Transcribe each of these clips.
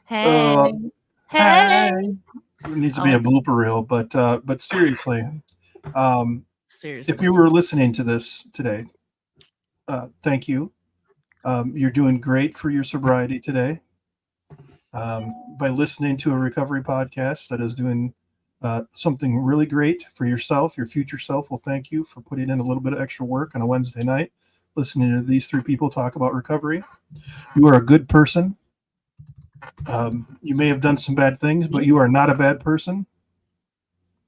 Hey. Hey. Hey. It needs to be Oh, a blooper reel, but seriously, um, if you seriously. were listening to this today, thank you. You're doing great for your sobriety today. By listening to a recovery podcast that is doing something really great for yourself, your future self will thank you for putting in a little bit of extra work on a Wednesday night, listening to these three people talk about recovery. You are a good person. You may have done some bad things, but you are not a bad person.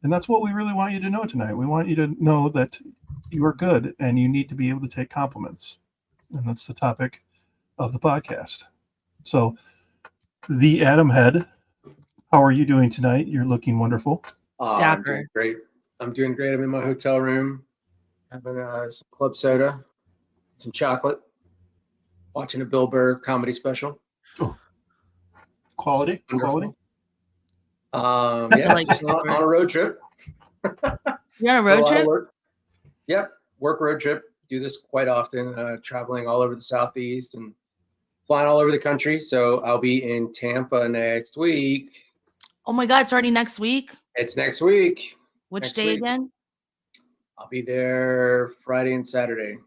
And that's what we really want you to know tonight. We want you to know that you are good and you need to be able to take compliments. And that's the topic of the podcast. So, the Adam Head, how are you doing tonight? You're looking wonderful. I'm doing Dapper. great. I'm doing great. I'm in my hotel room, having some club soda, some chocolate, watching a Bill Burr comedy special. Oh, It's quality, quality. wonderful. I Yeah, like just Bill Burr. on a road trip. You're on a A road lot of trip? work. Yep, work road trip. Do this quite often, traveling all over the Southeast and flying all over the country. So I'll be in Tampa next week. Oh my God, it's already next week. It's next week. Which Next day week. again? I'll be there Friday and Saturday.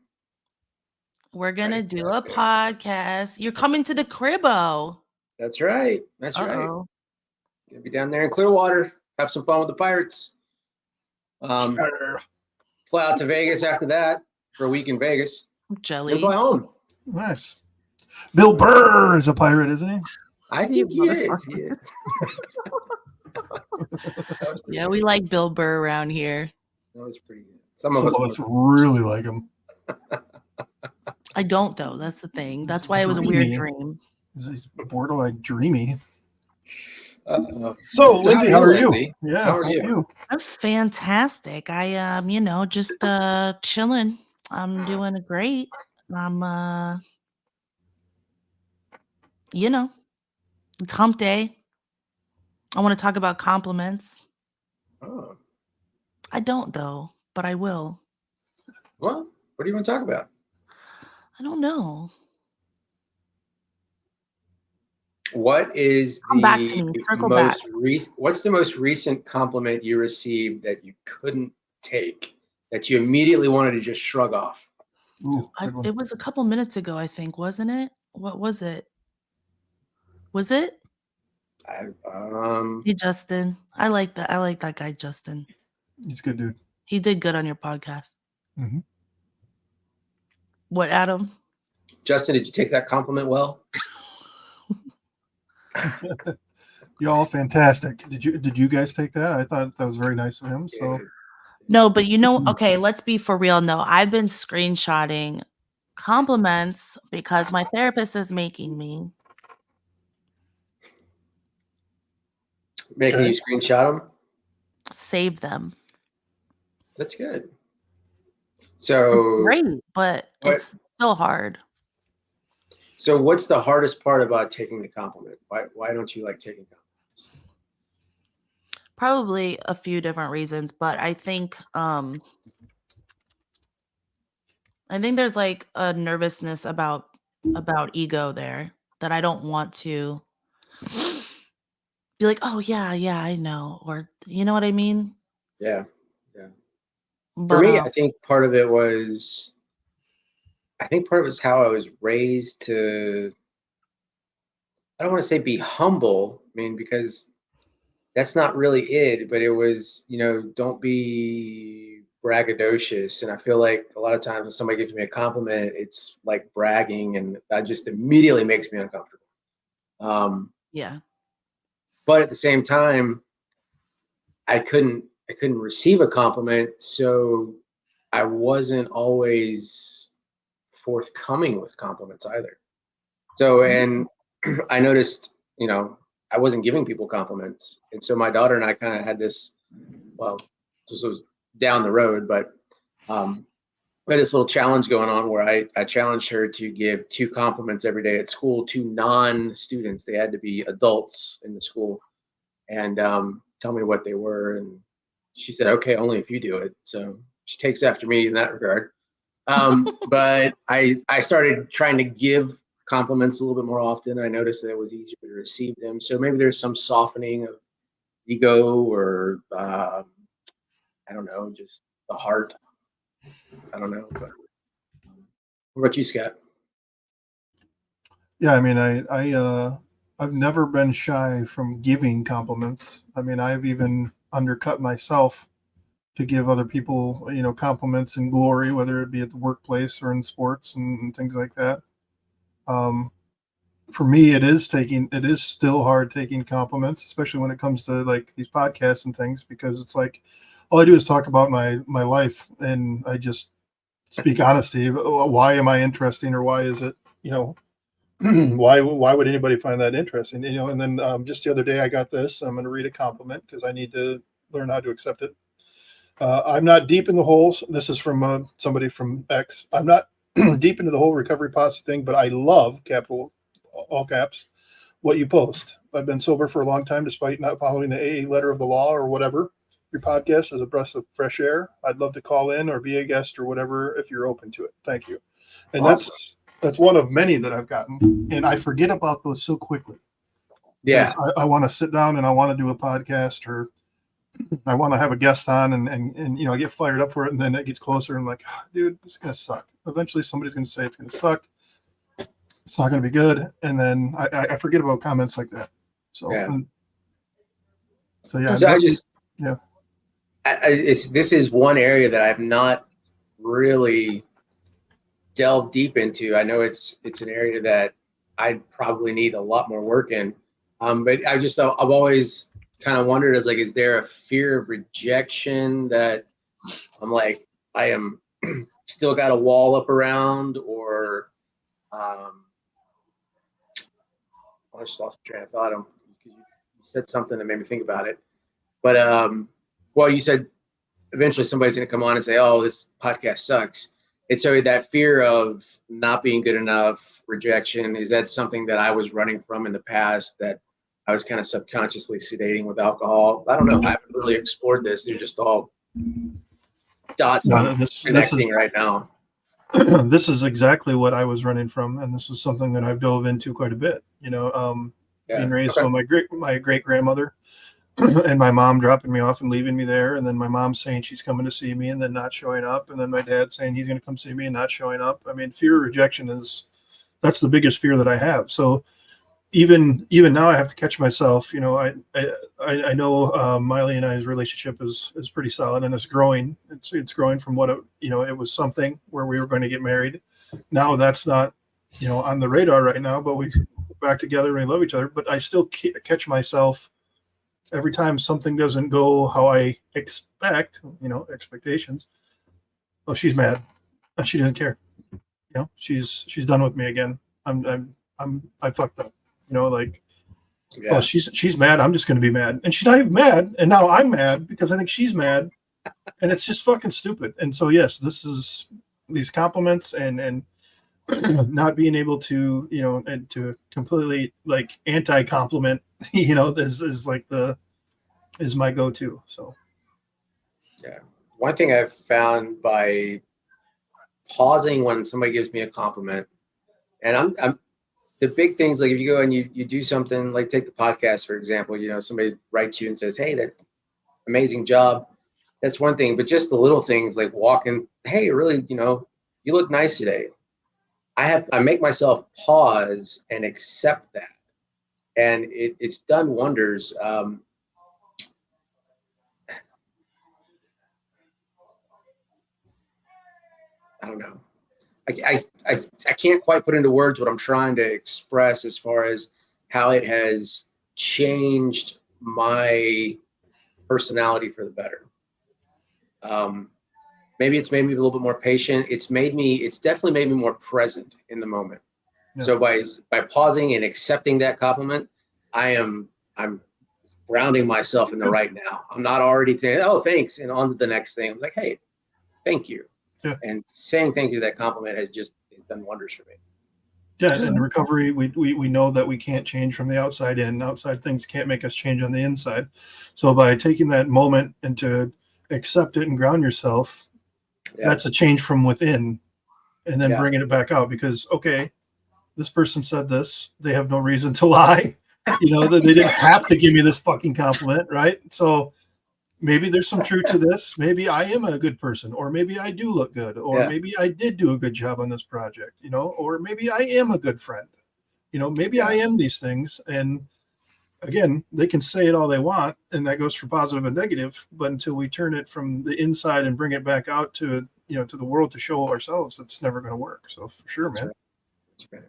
We're gonna Friday, do a Saturday. podcast. You're coming to the cribbo. That's right. That's right. Uh-oh. Gonna be down there in Clearwater. Have some fun with the Pirates. Fly out to Vegas after that for a week in Vegas. I'm Then jelly. fly home. Nice. Bill Burr is a pirate, isn't he? I You think he is. He is. That was pretty Yeah, good. we like Bill Burr around here. That was pretty good. Some Some of of us. us really like him. I don't though. That's the thing. That's why it was a weird Dreamy. dream. He's borderline dreamy. Uh, So, Lindsay, how are you? Lindsay? Yeah, How are you? I'm fantastic. I just chilling. I'm doing great. I'm it's hump day. I want to talk about compliments. Oh, I don't though, but I will. well, what do you want to talk about? I don't know. What is Come back to the me. Circle back. what's the most recent compliment you received that you couldn't take, that you immediately wanted to just shrug off? Ooh, good one. It was a couple minutes ago, I think, wasn't it? What was it? Was it? Hey, Justin. I like that. I like that guy, Justin. He's a good dude. He did good on your podcast. Mhm. What, Adam? Justin, did you take that compliment well? You're all fantastic. Did you guys take that? I thought that was very nice of him. So No, but okay, let's be for real. No, I've been screenshotting compliments because my therapist is making me. Making you screenshot them? Save them. That's good. So Great, but What- it's still hard. So what's the hardest part about taking the compliment? Why don't you like taking compliments? Probably a few different reasons, but I think there's like a nervousness about ego there that I don't want to be like, oh yeah, I know, or you know what I mean? Yeah. But For me, I think part of it was how I was raised to, I don't want to say be humble. I mean, because that's not really it, but it was, don't be braggadocious. And I feel like a lot of times when somebody gives me a compliment, it's like bragging, and that just immediately makes me uncomfortable. yeah. But at the same time, I couldn't receive a compliment, so I wasn't always forthcoming with compliments either. So, and I noticed, I wasn't giving people compliments. And so my daughter and I kind of had this, well, this was down the road, but we had this little challenge going on where I challenged her to give 2 compliments every day at school to non-students. They had to be adults in the school, and tell me what they were. And she said, okay, only if you do it. So she takes after me in that regard. But I started trying to give compliments a little bit more often. I noticed that it was easier to receive them. So maybe there's some softening of ego, or I don't know, just the heart. I don't know. But what about you, Scott? Yeah, I mean, I've never been shy from giving compliments. I mean, I've even undercut myself to give other people, compliments and glory, whether it be at the workplace or in sports and things like that. For me, it is still hard taking compliments, especially when it comes to like these podcasts and things, because it's like all I do is talk about my life, and I just speak honesty. Why am I interesting, or why is it, why would anybody find that interesting? And then just the other day I got this. I'm going to read a compliment because I need to learn how to accept it. I'm not deep in the holes. This is from somebody from X. I'm not deep into the whole recovery posse thing, but I love, capital all caps, what you post. I've been sober for a long time, despite not following the AA letter of the law or whatever. Your podcast is a breath of fresh air. I'd love to call in or be a guest or whatever if you're open to it. Thank you. And Awesome. that's one of many that I've gotten, and I forget about those so quickly. Yeah. I want to sit down and I want to do a podcast, or I want to have a guest on, and I get fired up for it, and then it gets closer and I'm like, dude, it's gonna suck. Eventually somebody's gonna say it's gonna suck. It's not gonna be good, and then I forget about comments like that. So Yeah. yeah. So I just yeah. This is one area that I've not really delved deep into. I know it's an area that I probably need a lot more work in. But I've always kind of wondered, as like, is there a fear of rejection that I'm like, I am still got a wall up around, or I just lost my train of thought. You said something that made me think about it. But well, you said eventually somebody's going to come on and say, oh, this podcast sucks. And so that fear of not being good enough, rejection, is that something that I was running from in the past, that I was kind of subconsciously sedating with alcohol? I don't know. I haven't really explored this. They're just all dots connecting right now. This is exactly what I was running from, and this is something that I've dove into quite a bit. Being raised by my great grandmother, and my mom dropping me off and leaving me there, and then my mom saying she's coming to see me and then not showing up, and then my dad saying he's going to come see me and not showing up. I mean, fear of rejection that's the biggest fear that I have. So even now I have to catch myself. I know Miley and I's relationship is pretty solid, and it's growing. It's growing from what it was something where we were going to get married. Now that's not on the radar right now, but we back together and we love each other. But I still catch myself every time something doesn't go how I expect, expectations. Oh, she's mad. She doesn't care. She's done with me again. I fucked up. Oh, she's mad. I'm just going to be mad, and she's not even mad. And now I'm mad because I think she's mad, and it's just fucking stupid. And so yes, this is these compliments and not being able to and to completely like anti-compliment. This is like is my go-to. So yeah, one thing I've found by pausing when somebody gives me a compliment, and I'm the big things, like if you go and you do something, like take the podcast for example, somebody writes you and says, hey, that amazing job, that's one thing. But just the little things like walking, hey, really, you look nice today. I make myself pause and accept that, and it's done wonders. I don't know. I can't quite put into words what I'm trying to express as far as how it has changed my personality for the better. Maybe it's made me a little bit more patient. It's definitely made me more present in the moment. Yeah. So by pausing and accepting that compliment, I'm grounding myself in the right now. I'm not already saying, oh, thanks, and on to the next thing. I'm like, hey, thank you. Yeah. And saying thank you to that compliment has done wonders for me. Yeah, in recovery, we know that we can't change from the outside in. Outside things can't make us change on the inside. So by taking that moment and to accept it and ground yourself, that's a change from within, and then bringing it back out. Because okay, this person said this. They have no reason to lie. You know, that they didn't have to give me this fucking compliment, right? So maybe there's some truth to this. Maybe I am a good person, or maybe I do look good, or Yeah. maybe I did do a good job on this project, you know, or maybe I am a good friend. You know, maybe I am these things. And again, they can say it all they want, and that goes for positive and negative, but until we turn it from the inside and bring it back out to, you know, to the world to show ourselves, it's never going to work. So for sure, man. That's right.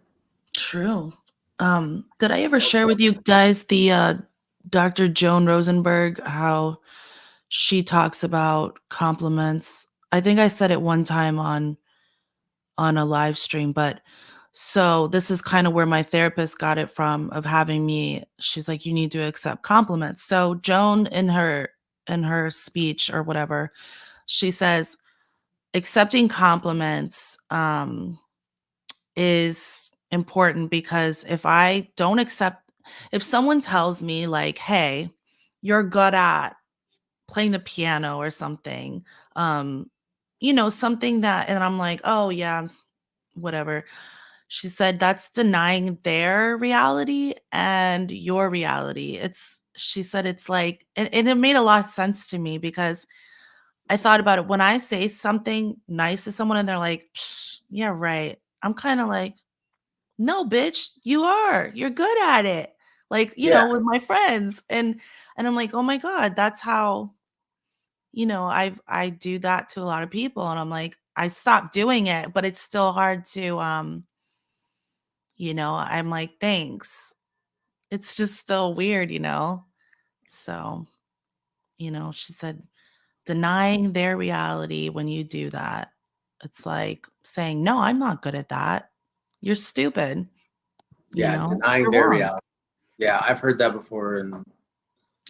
True. Did I ever share with you guys the Dr. Joan Rosenberg, how she talks about compliments? I think I said it one time on a live stream, but so this is kind of where my therapist got it from, of having me, she's like, you need to accept compliments. So Joan in her speech or whatever, she says accepting compliments is important, because if someone tells me like, hey, you're good at playing the piano or something, something that, and I'm like, oh yeah, whatever. She said that's denying their reality and your reality. She said it's like, and it made a lot of sense to me, because I thought about it when I say something nice to someone and they're like, "Psh, yeah, right." I'm kind of like, no, bitch, you're good at it. Like, Yeah. with my friends. And I'm like, oh my God, that's how, I do that to a lot of people. And I'm like, I stopped doing it, but it's still hard to, I'm like, thanks. It's just still weird. So, she said, denying their reality when you do that, it's like saying, no, I'm not good at that. You're stupid. Yeah. Denying You're their wrong. reality. Yeah, I've heard that before, and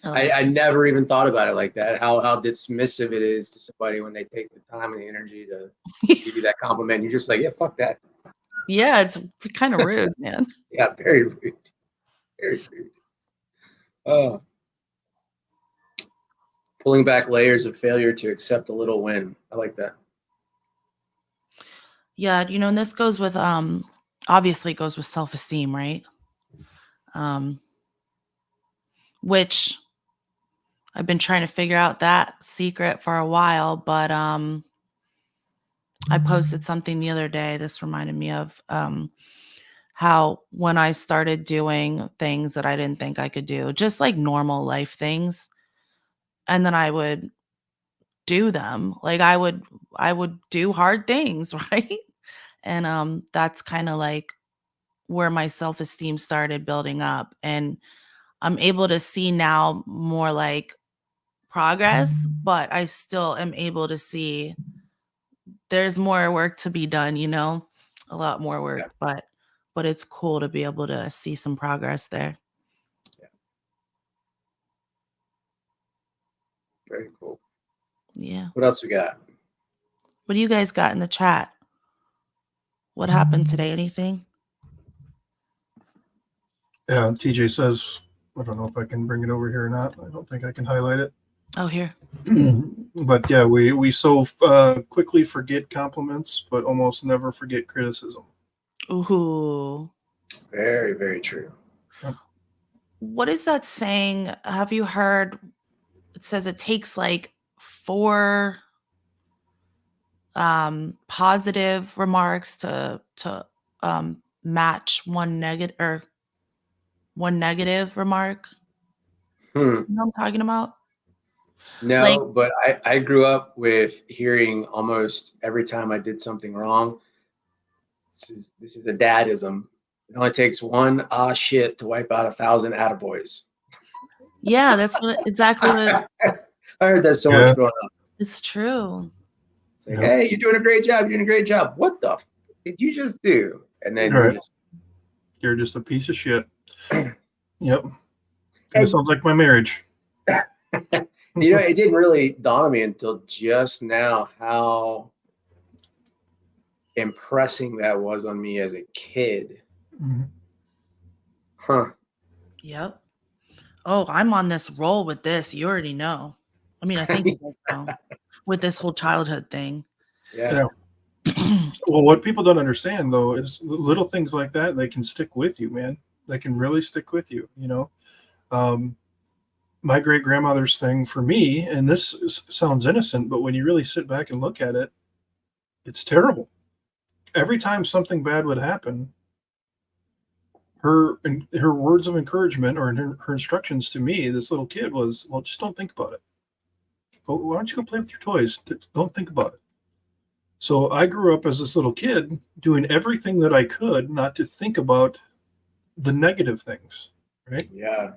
Like, I never even thought about it like that. How dismissive it is to somebody when they take the time and the energy to give you that compliment. You're just like, yeah, fuck that. yeah, it's kind of rude, man. Yeah, very rude. Very rude. Oh, pulling back layers of failure to accept a little win. I like that. Yeah, and this goes with obviously it goes with self-esteem, right? Which I've been trying to figure out that secret for a while, but I posted something the other day. This reminded me of how when I started doing things that I didn't think I could do, just like normal life things, and then I would do them. Like I would do hard things, right? And that's kind of like where my self-esteem started building up, and I'm able to see now more like progress, but I still am able to see there's more work to be done, a lot more Yeah. work, but it's cool to be able to see some progress there. Very cool. Yeah. What else we got? What do you guys got in the chat? What happened today? Anything? Yeah, TJ says, I don't know if I can bring it over here or not. I don't think I can highlight it. Oh, here. But yeah, we so quickly forget compliments, but almost never forget criticism. Ooh. Very, very true. What is that saying? Have you heard? It says it takes like 4 positive remarks to match one negative remark. Hmm. You know what I'm talking about? No, Like, but I grew up with hearing almost every time I did something wrong. This is a dadism. It only takes one shit to wipe out 1,000 attaboys. yeah, that's exactly what I heard that so Yeah. much growing up. it's true. It's like, Yeah. hey, you're doing a great job. You're doing a great job. What the did you just do? And then Right. you just You're just a piece of shit. Yep. Hey. It sounds like my marriage. it didn't really dawn on me until just now how impressing that was on me as a kid. Mhm. Huh. Yep. Oh, I'm on this roll with this. You already know. I mean, I think you guys know with this whole childhood thing. Yeah. Well, what people don't understand though is little things like that, they can stick with you, man. They can really stick with you, you know. Um, my great grandmother's thing for me, and sounds innocent, but when you really sit back and look at it, it's terrible. Every time something bad would happen, her words of encouragement or her instructions to me, this little kid, was, well, just don't think about it. Why don't you go play with your toys? Don't think about it. So I grew up as this little kid doing everything that I could not to think about the negative things, right? Yeah.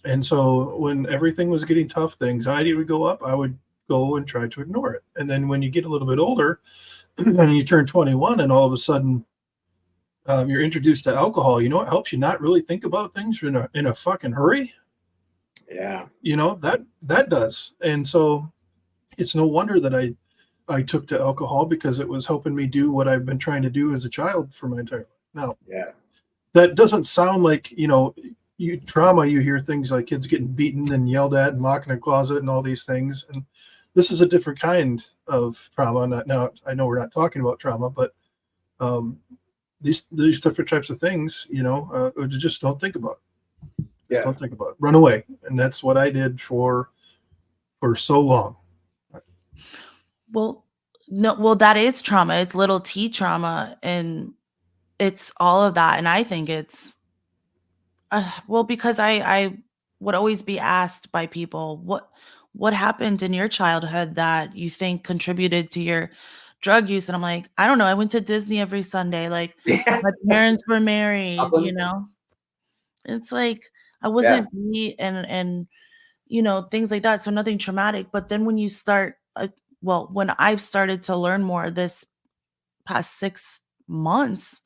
And so when everything was getting tough, the anxiety would go up, I would go and try to ignore it. And then when you get a little bit older and you turn 21 and all of a sudden you're introduced to alcohol, you know, it helps you not really think about things in a fucking hurry. Yeah. You know, that does. And so it's no wonder that I took to alcohol, because it was helping me do what I've been trying to do as a child for my entire life. Now, Yeah. that doesn't sound like, you know, trauma. You hear things like kids getting beaten and yelled at and locked in a closet and all these things. And this is a different kind of trauma. Now, I know we're not talking about trauma, but these different types of things, you know, just don't think about it. Just don't think about it. Run away. And that's what I did for so long. Well, no, well, that is trauma. It's little T trauma, and it's all of that. And I think it's well, because I would always be asked by people, what happened in your childhood that you think contributed to your drug use? And I'm like, I don't know. I went to Disney every Sunday. Like, my parents were married, you Nothing. know. It's like I Yeah. wasn't beat and you know, things like that. So nothing traumatic. But then when you start, well, when I've started to learn more this past 6 months,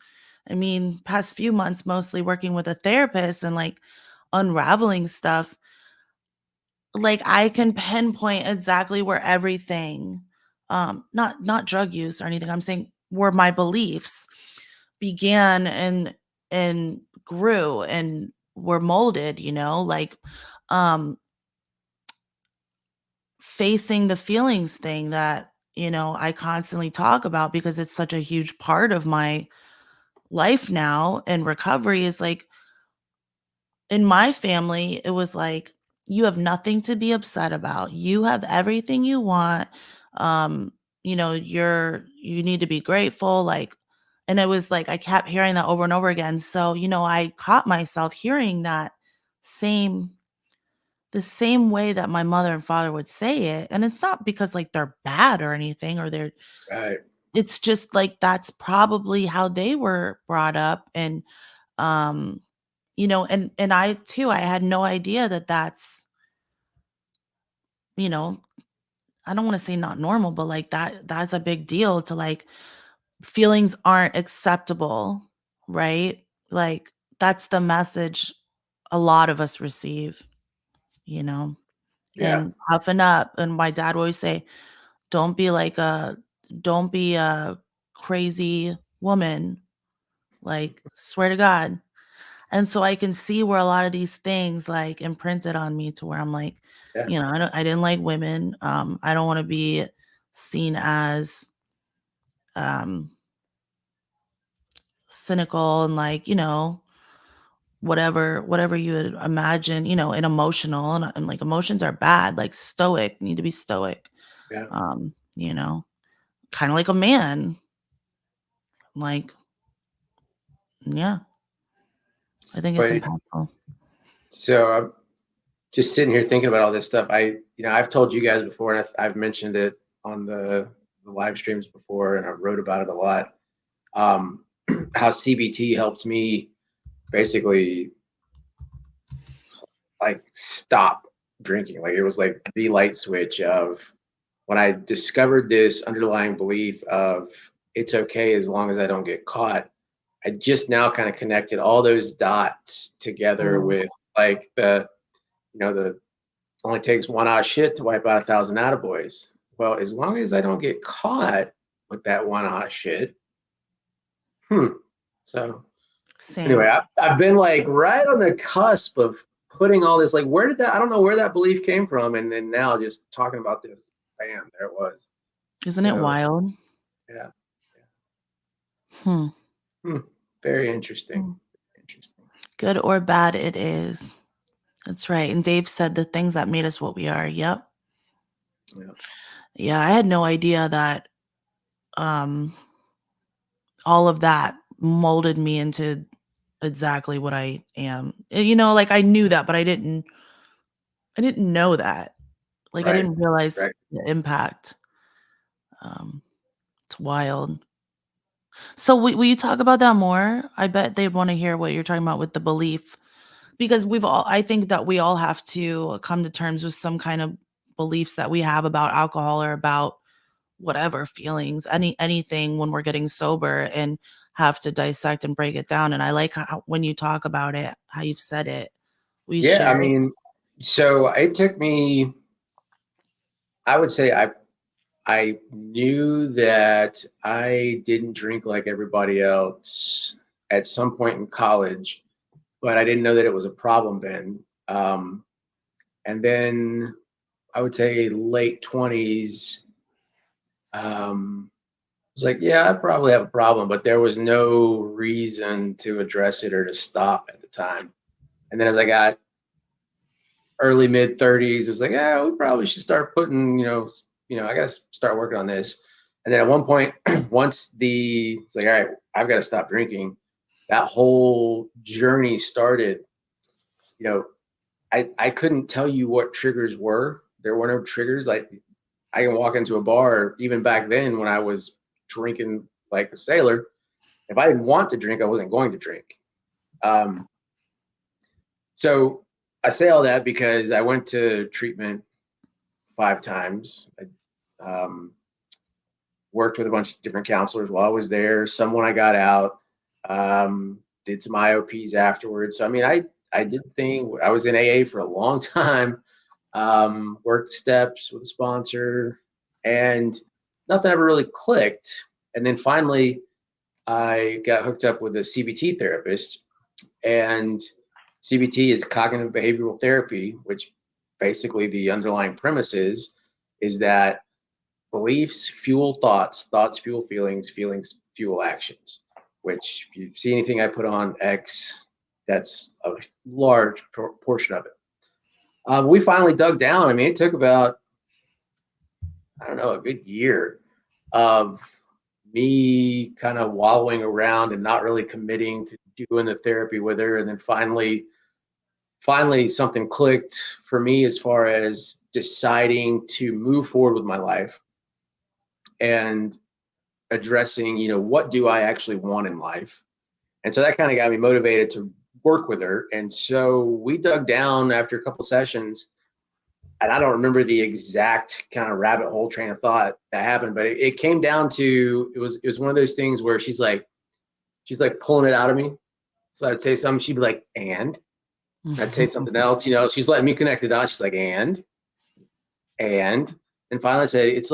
I mean, past few months, mostly working with a therapist and like unraveling stuff, like I can pinpoint exactly where everything, not drug use or anything. I'm saying where my beliefs began and grew and were molded, you know, like um facing the feelings thing that, you know, I constantly talk about because it's such a huge part of my life now, and recovery is like in my family, it was like, you have nothing to be upset about. You have everything you want. Um, you know, you need to be grateful. Like, and it was like I kept hearing that over and over again. So, you know, I caught myself hearing that same the same way that my mother and father would say it. And it's not because like they're bad or anything, or they're Right. it's just like that's probably how they were brought up. And um you know, and I too, I had no idea that that's, you know, I don't want to say not normal, but like that's a big deal to like feelings aren't acceptable, right? Like that's the message a lot of us receive, you know, Yeah. and toughen up. And my dad would always say, don't be like a don't be a crazy woman, like swear to God. And so I can see where a lot of these things like imprinted on me to where I'm like, Yeah. you know, I didn't like women. I don't want to be seen as um cynical and like, you know, whatever you would imagine, you know, and emotional and like emotions are bad, like stoic, need to be stoic. Yeah. You know, kind of like a man. Like, yeah, I think it's But impactful. so I'm just sitting here thinking about all this stuff. I've told you guys before, and I've mentioned it on the live streams before, and I wrote about it a lot. How CBT helped me basically like stop drinking. Like it was like the light switch of when I discovered this underlying belief of it's okay as long as I don't get caught. I just now kind of connected all those dots together Mm. with like the only takes one odd shit to wipe out 1,000 attaboys. Well, as long as I don't get caught with that one odd shit, So anyway, Same. I've been like right on the cusp of putting all this, like, where did that, I don't know where that belief came from. And then now just talking about this, bam, there it was, Isn't you it know, wild? yeah. Hmm. Very interesting. Hmm. Interesting. Good or bad, it is. That's right. And Dave said the things that made us what we are. Yep. Yeah. Yeah, I had no idea that all of that molded me into exactly what I am. Like I knew that, but I didn't know that. Like I Right. didn't realize Right. the impact. Um, it's wild. So will you talk about that more? I bet they want to hear what you're talking about with the belief, because I think that we all have to come to terms with some kind of beliefs that we have about alcohol or about whatever feelings, anything when we're getting sober, and have to dissect and break it down. And I like how, when you talk about it, how you've said it. Will you Yeah. share I it? mean, so it took me, I would say I knew that I didn't drink like everybody else at some point in college, but I didn't know that it was a problem then. And then I would say late 20s, I was like, yeah, I probably have a problem, but there was no reason to address it or to stop at the time. And then as I got early mid 30s, it was like, yeah, we probably should start putting, I got to start working on this. And then at one point, it's like, all right, I've got to stop drinking. That whole journey started. You know, I couldn't tell you what triggers were. There were no triggers. Like I can walk into a bar, even back then when I was drinking like a sailor. If I didn't want to drink, I wasn't going to drink. Um, so I say all that because I went to treatment 5 times. I worked with a bunch of different counselors while I was there. Some when I got out, did some IOPs afterwards. So I mean, I did thing. I was in AA for a long time. Worked steps with a sponsor, and nothing ever really clicked. And then finally, I got hooked up with a CBT therapist, and CBT is cognitive behavioral therapy, which basically the underlying premise is that beliefs fuel thoughts, thoughts fuel feelings, feelings fuel actions. Which, if you see anything I put on X, that's a large portion of it. We finally dug down. I mean, it took about, I don't know, a good year of me kind of wallowing around and not really committing to doing the therapy with her. And then finally something clicked for me as far as deciding to move forward with my life and addressing, what do I actually want in life? And so that kind of got me motivated to work with her. And so we dug down after a couple sessions, and I don't remember the exact kind of rabbit hole train of thought that happened, but it came down to, it was one of those things where she's like pulling it out of me. So I'd say something, she'd be like, and I'd say something else, she's letting me connect the dots. She's like, and finally I said, it's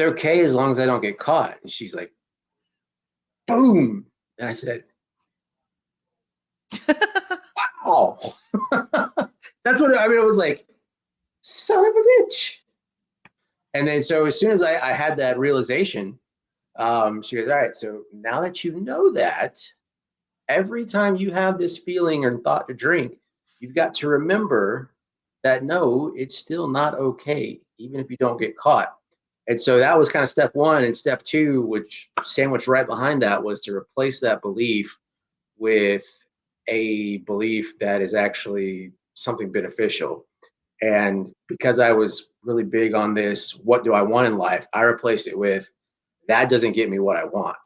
okay as long as I don't get caught. And she's like, boom. And I said, wow. That's what I mean. It was like, son of a bitch. And then so as soon as I had that realization, she goes, all right, so now that you know that, every time you have this feeling or thought to drink, you've got to remember that no, it's still not okay, even if you don't get caught. And so that was kind of step one. And step two, which sandwiched right behind that, was to replace that belief with a belief that is actually something beneficial. And because I was really big on this, what do I want in life? I replaced it with, that doesn't get me what I want.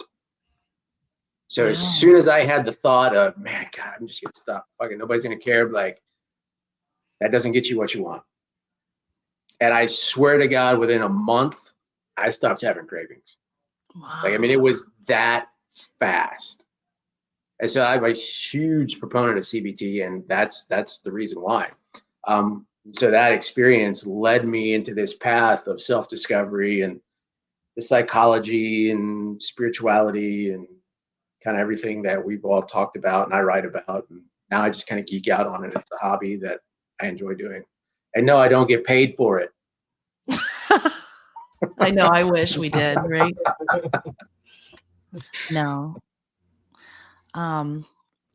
So as Yeah. soon as I had the thought of, man, God, I'm just gonna stop. Fucking nobody's gonna care. Like, that doesn't get you what you want. And I swear to God, within a month, I stopped having cravings. Like, I mean, Wow. it was that fast. And so I'm a huge proponent of CBT, and that's the reason why. So that experience led me into this path of self-discovery and the psychology and spirituality and kind of everything that we've all talked about and I write about. And now I just kind of geek out on it. It's a hobby that I enjoy doing. And no, I don't get paid for it. I know. I wish we did, right? No.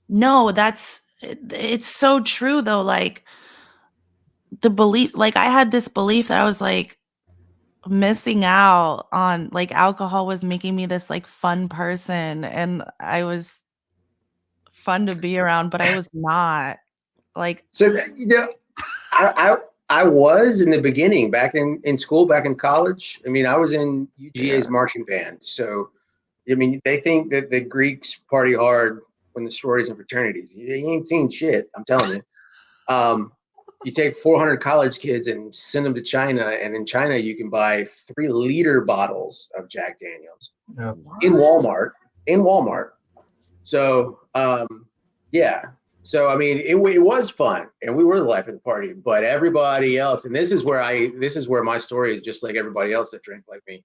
No, it's so true though. Like the belief, like I had this belief that I was like missing out on, like alcohol was making me this like fun person and I was fun to be around, but I was not. Like, So I was in the beginning, back in school, back in college. I mean, I was in UGA's marching band. So, I mean, they think that the Greeks party hard when the sororities and fraternities. You ain't seen shit. I'm telling you. You take 400 college kids and send them to China, and in China you can buy 3-liter bottles of Jack Daniels in Walmart. In Walmart. So, yeah. So I mean, it was fun, and we were the life of the party. But everybody else, and this is where my story is just like everybody else that drank like me,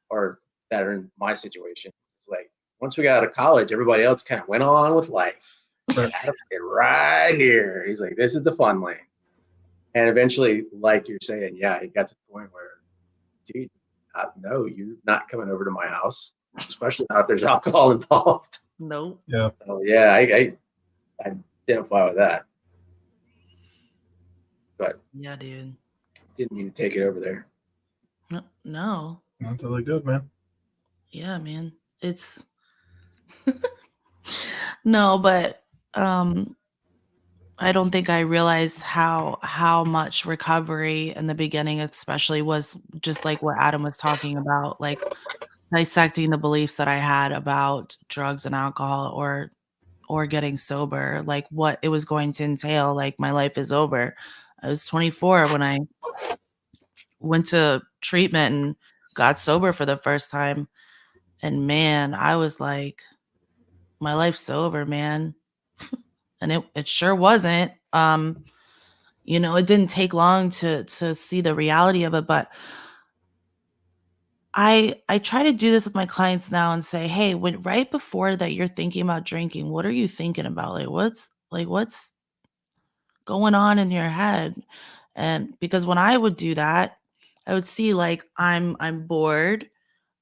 or that are in my situation. It's like once we got out of college, everybody else kind of went on with life. Adam stayed right here. He's like, this is the fun lane. And eventually, like you're saying, yeah, it got to the point where, dude, no, you're not coming over to my house, especially not if there's alcohol involved. nope. Yeah. So, yeah, I identify with that. But Yeah, dude. didn't mean to take it over there. No. Not really good, man. Yeah, man. It's no, but I don't think I realized how much recovery in the beginning especially was just like what Adam was talking about, like dissecting the beliefs that I had about drugs and alcohol or getting sober, like what it was going to entail, like my life is over. I was 24 when I went to treatment and got sober for the first time. And man, I was like, my life's over, man. And it sure wasn't. It didn't take long to see the reality of it, but I try to do this with my clients now and say, hey, when right before that you're thinking about drinking, what are you thinking about? What's going on in your head? And because when I would do that, I would see like I'm bored,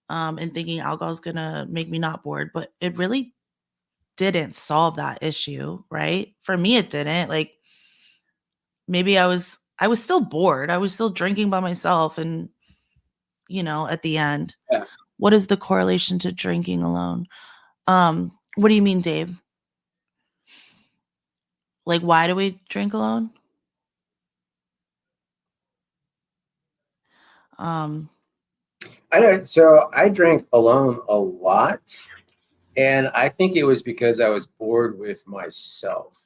and thinking alcohol's gonna make me not bored, but it really didn't solve that issue, right? For me, it didn't. Like maybe I was still bored. I was still drinking by myself, and at the end, Yeah. what is the correlation to drinking alone? What do you mean, Dave? Like, why do we drink alone? Um, I know. So I drank alone a lot, and I think it was because I was bored with myself.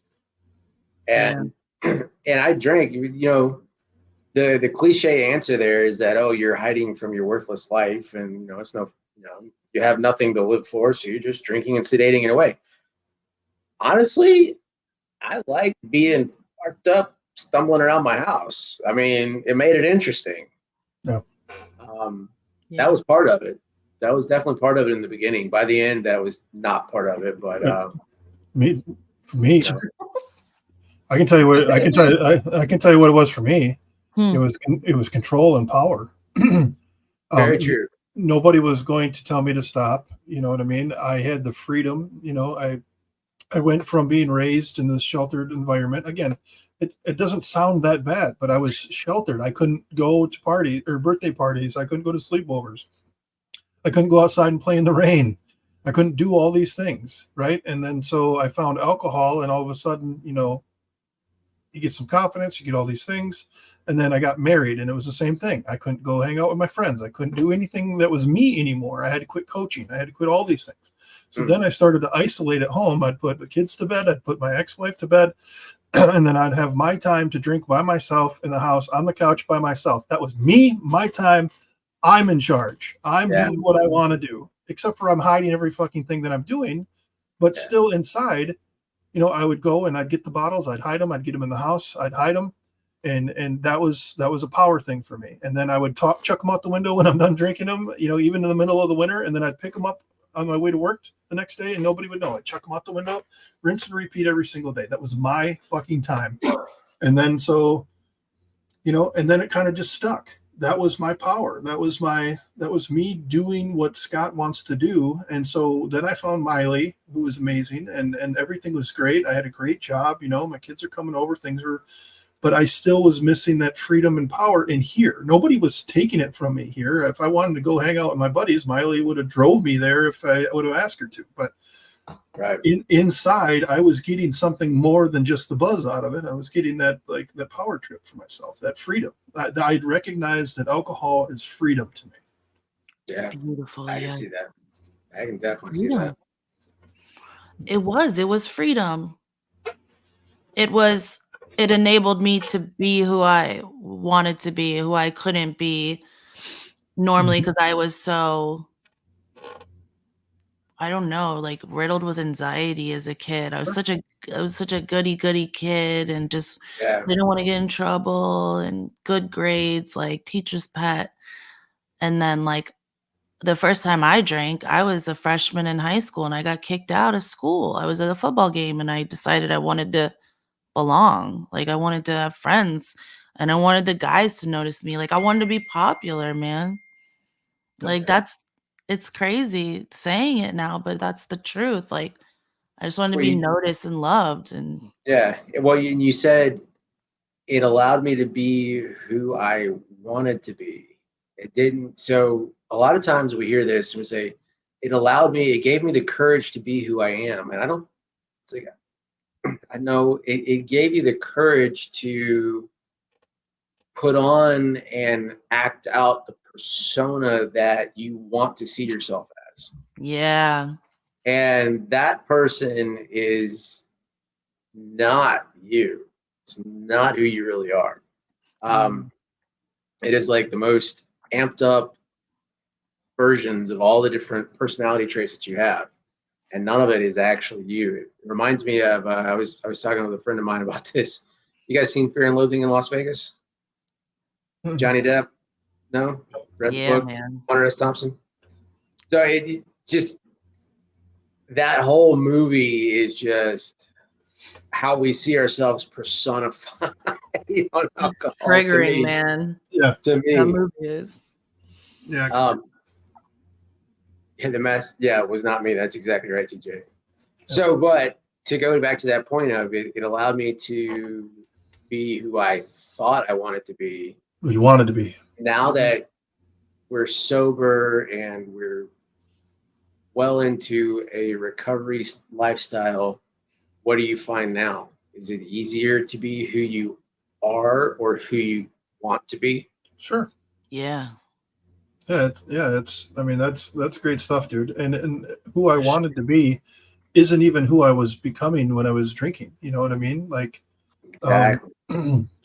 yeah, And and I drank. The cliche answer there is that, oh, you're hiding from your worthless life, and it's no, you have nothing to live for, so you're just drinking and sedating it away. Honestly, I like being parked up, stumbling around my house. I mean, it made it interesting. Yeah. yeah. That was part of it. That was definitely part of it in the beginning. By the end, that was not part of it. But For me, I can tell you what I can tell you what it was for me. Hmm. It was control and power. very true. Nobody was going to tell me to stop. You know what I mean? I had the freedom. I went from being raised in this sheltered environment. Again, it doesn't sound that bad, but I was sheltered. I couldn't go to party or birthday parties. I couldn't go to sleepovers. I couldn't go outside and play in the rain. I couldn't do all these things, right? And then so I found alcohol, and all of a sudden, you get some confidence, you get all these things. And then I got married, and it was the same thing. I couldn't go hang out with my friends. I couldn't do anything that was me anymore. I had to quit coaching. I had to quit all these things. So then I started to isolate at home. I'd put the kids to bed. I'd put my ex-wife to bed. And then I'd have my time to drink by myself in the house on the couch by myself. That was me, my time. I'm in charge. I'm doing what I want to do, except for I'm hiding every fucking thing that I'm doing. But still inside, I would go and I'd get the bottles. I'd hide them. I'd get them in the house. I'd hide them. And that was a power thing for me. And then I would chuck them out the window when I'm done drinking them, even in the middle of the winter. And then I'd pick them up on my way to work the next day, and nobody would know. I'd chuck them out the window, rinse and repeat every single day. That was my fucking time. And then and then it kind of just stuck. that was my power. That was me doing what Scott wants to do. And so then I found Miley, who was amazing, and everything was great. I had a great job, my kids are coming over, things were, but I still was missing that freedom and power in here. Nobody was taking it from me here. If I wanted to go hang out with my buddies, Miley would have drove me there if I would have asked her to. But Right. inside, I was getting something more than just the buzz out of it. I was getting that power trip for myself, that freedom. I'd recognized that alcohol is freedom to me. Yeah. Beautiful. I Yeah. can see that. I can definitely see Freedom. that. It was freedom. It enabled me to be who I wanted to be, who I couldn't be normally, because I was so, I don't know, like riddled with anxiety as a kid. I was such a goody kid, and just Yeah. didn't want to get in trouble, and good grades, like teacher's pet. And then like the first time I drank, I was a freshman in high school, and I got kicked out of school. I was at a football game, and I decided I wanted to belong. Like I wanted to have friends, and I wanted the guys to notice me. Like I wanted to be popular, man. Like Yeah. it's crazy saying it now, but that's the truth. Like I just wanted to Well, be you- noticed and loved. And Yeah. Well, you said it allowed me to be who I wanted to be. It didn't. So a lot of times we hear this and we say, it gave me the courage to be who I am. And I don't, it's like, I know it gave you the courage to put on and act out the persona that you want to see yourself as. yeah. And that person is not you. It's not who you really are. It is like the most amped up versions of all the different personality traits that you have, and none of it is actually you. It reminds me of I was talking with a friend of mine about this. You guys seen Fear and Loathing in Las Vegas? Johnny Depp? No? Read the Yeah, book? man. Hunter S. Thompson? So it just, that whole movie is just how we see ourselves personified on alcohol. It's triggering, to me, man. To That me, movie is. Yeah. yeah, the mess. Yeah, it was not me. That's exactly right, TJ. So, but to go back to that point of it, it allowed me to be who I thought I wanted to be. Who you wanted to be. Now that we're sober and we're well into a recovery lifestyle, what do you find now? Is it easier to be who you are or who you want to be? Sure. Yeah. It's I mean, that's great stuff, dude. And who I wanted to be isn't even who I was becoming when I was drinking. You know what I mean? Like, Exactly.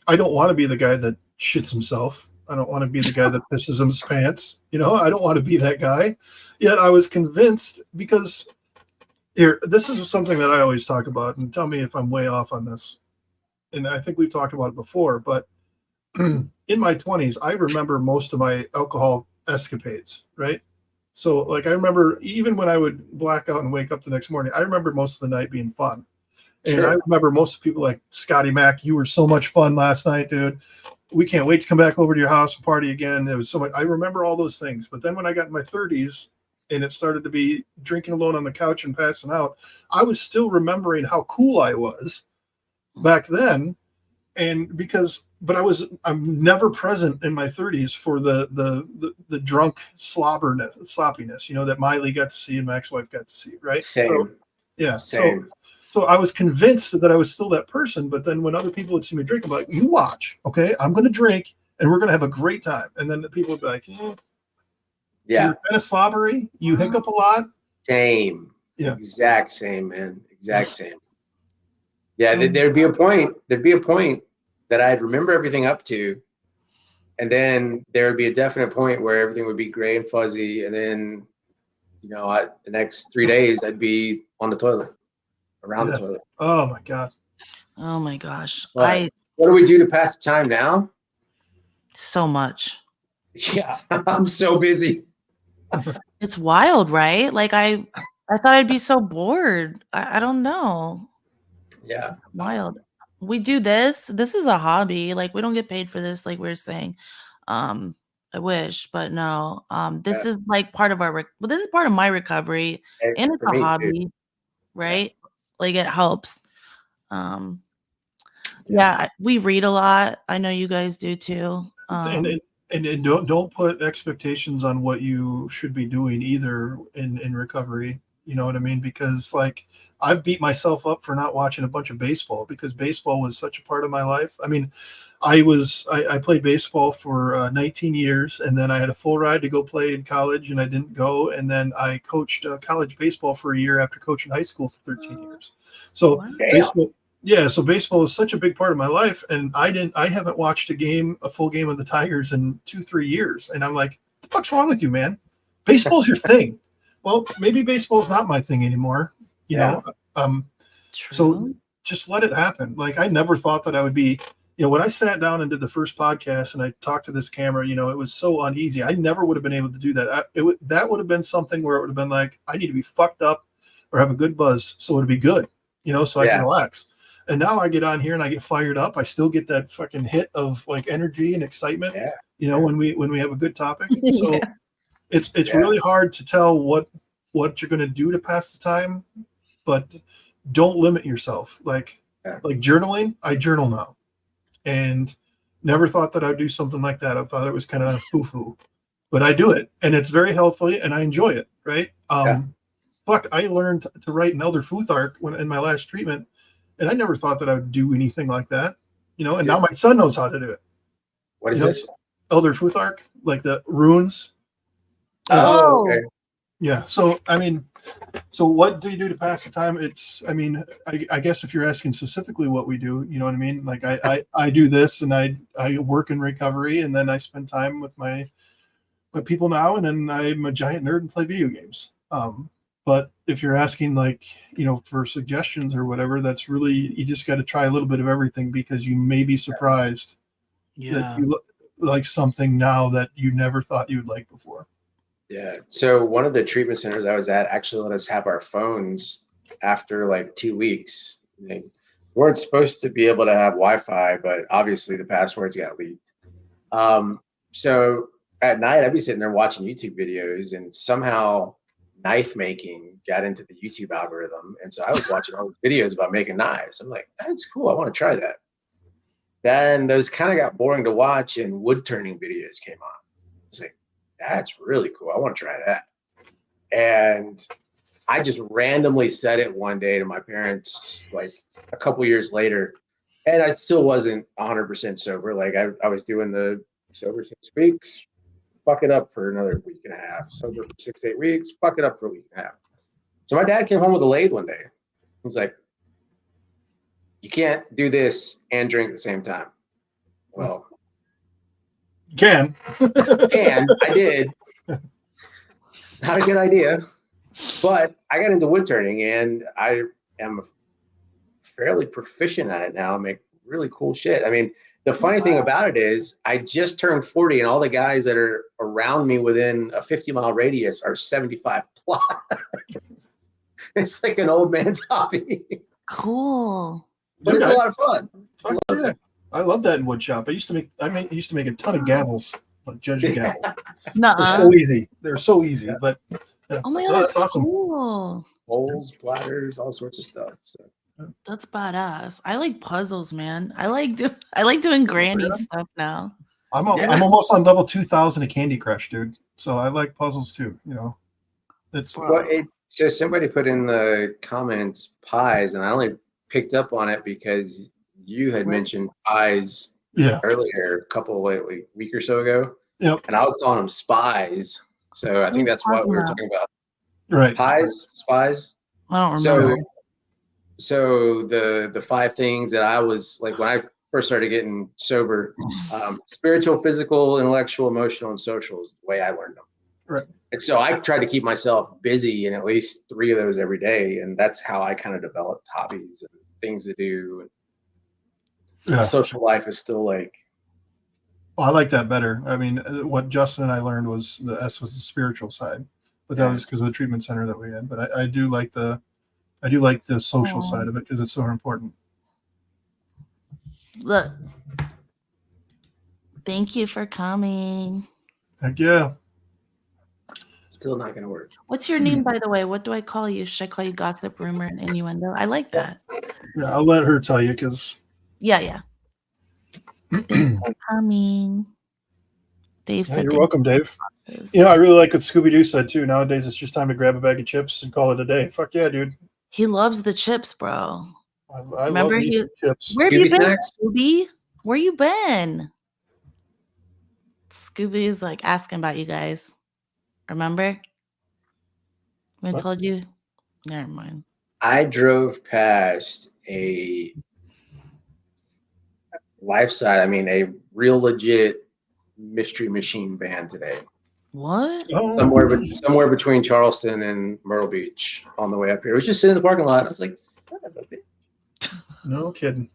I don't want to be the guy that shits himself. I don't want to be the guy that pisses in his pants. I don't want to be that guy. Yet I was convinced, because here, this is something that I always talk about, and tell me if I'm way off on this. And I think we've talked about it before, but in my 20s, I remember most of my alcohol escapades, right? So like I remember even when I would black out and wake up the next morning, I remember most of the night being fun. And Sure. I remember most people like Scotty Mac, you were so much fun last night, dude. We can't wait to come back over to your house and party again. It was so much. I remember all those things. But then when I got in my 30s and it started to be drinking alone on the couch and passing out, I was still remembering how cool I was back then. And but I'm never present in my 30s for the drunk sloppiness, that Miley got to see and Mac's wife got to see, right? Same. So, yeah. Same. So I was convinced that I was still that person, but then when other people would see me drink, I'm like, you watch, okay? I'm going to drink and we're going to have a great time. And then the people would be like, Yeah. you're kind of slobbery. You hiccup a lot. Same. Yeah. Exact same, man. Exact same. Yeah, there'd be a point that I'd remember everything up to, and then there would be a definite point where everything would be gray and fuzzy, and then, the next 3 days I'd be on the toilet, around the toilet. Oh my God. Oh my gosh. But what do we do to pass the time now? So much. Yeah, I'm so busy. It's wild, right? Like I thought I'd be so bored. I don't know. Yeah. Wild. We do this. This is a hobby. Like we don't get paid for this, like we are saying. I wish, but no. This Yeah. is like part of well, this is part of my recovery, and it's For a me too. hobby, right? Like it helps. Um, Yeah. we read a lot. I know you guys do too. And don't put expectations on what you should be doing either in recovery. You know what I mean? Because like I've beat myself up for not watching a bunch of baseball because baseball was such a part of my life. I mean, I played baseball for 19 years, and then I had a full ride to go play in college, and I didn't go. And then I coached college baseball for a year after coaching high school for 13 years. So Wow. Damn. baseball, yeah. So baseball is such a big part of my life, and I haven't watched a full game of the Tigers in 2-3 years, and I'm like, what the fuck's wrong with you, man? Baseball's your thing. Well, maybe baseball's not my thing anymore. You know, so True. just let it happen. Like I never thought that I would be, when I sat down and did the first podcast and I talked to this camera, it was so uneasy. I never would have been able to do that. That would have been something where it would have been like, I need to be fucked up or have a good buzz so it'd be good, so I can relax. And now I get on here and I get fired up. I still get that fucking hit of like energy and excitement, when we have a good topic. So it's really hard to tell what you're going to do to pass the time, but don't limit yourself. Like journaling, I journal now. And never thought that I'd do something like that. I thought it was kind of foo-foo, but I do it, and it's very healthy, and I enjoy it. Right? Fuck, I learned to write an Elder Futhark in my last treatment, and I never thought that I would do anything like that. And now my son knows how to do it. What is this? Elder Futhark, like the runes. Oh, okay. Yeah. So I mean, so what do you do to pass the time? I guess if you're asking specifically what we do, you know what I mean? Like I do this, and I work in recovery, and then I spend time with my people now, and then I'm a giant nerd and play video games. But if you're asking like, for suggestions or whatever, that's really, you just got to try a little bit of everything, because you may be surprised that you look like something now that you never thought you would like before. Yeah. So one of the treatment centers I was at actually let us have our phones after like 2 weeks. They weren't supposed to be able to have Wi-Fi, but obviously the passwords got leaked. So at night I'd be sitting there watching YouTube videos, and somehow knife making got into the YouTube algorithm. And so I was watching all these videos about making knives. I'm like, that's cool. I want to try that. Then those kind of got boring to watch, and wood turning videos came on. I was like, that's really cool. I want to try that. And I just randomly said it one day to my parents, like a couple years later, and I still wasn't 100% sober. Like I was doing the sober 6 weeks, fuck it up for another week and a half. Sober for 6-8 weeks, fuck it up for a week and a half. So my dad came home with a lathe one day. He's like, you can't do this and drink at the same time. Well, you can. I did. Not a good idea. But I got into wood turning, and I am fairly proficient at it now. I make really cool shit. I mean, the funny thing about it is I just turned 40, and all the guys that are around me within a 50-mile radius are 75 plus. It's like an old man's hobby. Cool. But it's a lot of fun. Fuck yeah. I love that in wood shop. I used to make a ton of gavels, like judging gavel. They're so easy. They're so easy, but oh my god, that's awesome. Cool. Bowls, platters, all sorts of stuff. So that's badass. I like puzzles, man. I like doing granny stuff now. I'm almost on level 2000 of Candy Crush, dude. So I like puzzles too. So somebody put in the comments pies, and I only picked up on it because you had mentioned pies earlier, a week or so ago. Yep. And I was calling them spies. So I think that's what we were talking about. Right. Pies, spies. I don't remember. So the 5 things that I was like when I first started getting sober, spiritual, physical, intellectual, emotional, and social is the way I learned them. Right. And so I tried to keep myself busy in at least 3 of those every day. And that's how I kind of developed hobbies and things to do. Social life is still like. Well, I like that better. I mean, what Justin and I learned was the spiritual side, but that was because of the treatment center that we had. But I do like the social side of it because it's so important. Look, thank you for coming. Heck yeah. Still not gonna work. What's your name, by the way? What do I call you? Should I call you gossip, rumor, and innuendo? I like that. Yeah, I'll let her tell you because Yeah. Thanks for coming. Dave said you're welcome, Dave. this. You know, I really like what Scooby Doo said too. Nowadays, it's just time to grab a bag of chips and call it a day. Fuck yeah, dude. He loves the chips, bro. I love Remember me he- some chips. Where have you Scooby been, snacks? Scooby? Where you been? Scooby is like asking about you guys. Remember? We What? told you. Never mind. I drove past a a real legit Mystery Machine band today. What? Oh, Somewhere between Charleston and Myrtle Beach on the way up here. It was just sitting in the parking lot. I was like, son of a bitch. no kidding.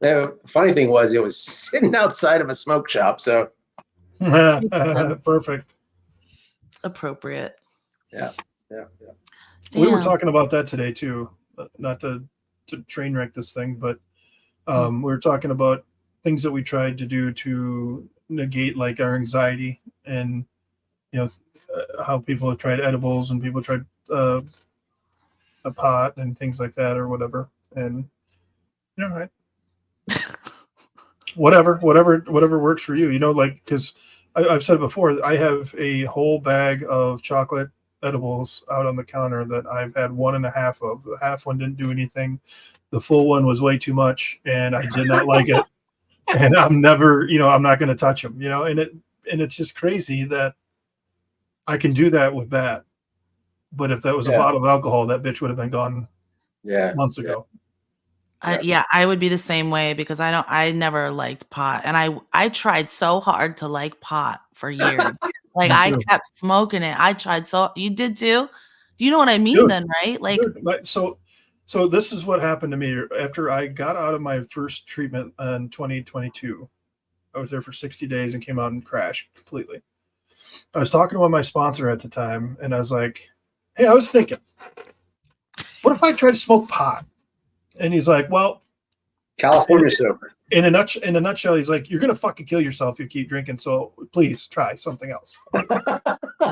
The funny thing was, it was sitting outside of a smoke shop. So Perfect. Appropriate. yeah. We were Damn. talking about that today too. Not to train wreck this thing, but we were talking about things that we tried to do to negate like our anxiety, and how people have tried edibles and people tried a pot and things like that or whatever. And right. whatever works for you, like, because I've said it before, I have a whole bag of chocolate edibles out on the counter that I've had 1.5 of. The half one didn't do anything. The full one was way too much, and I did not like it. And I'm never, I'm not going to touch them, and it's just crazy that I can do that with that. But if that was a bottle of alcohol, that bitch would have been gone months ago. I would be the same way because I never liked pot, and I tried so hard to like pot for years. Like I kept smoking it. I tried you did too? Do you know what I mean? Dude, then, right? Like, so this is what happened to me after I got out of my first treatment in 2022. I was there for 60 days and came out and crashed completely. I was talking to my sponsor at the time, and I was like, hey, I was thinking, what if I tried to smoke pot? And he's like, well, California sober. In a nutshell, he's like, you're going to fucking kill yourself if you keep drinking. So please try something else.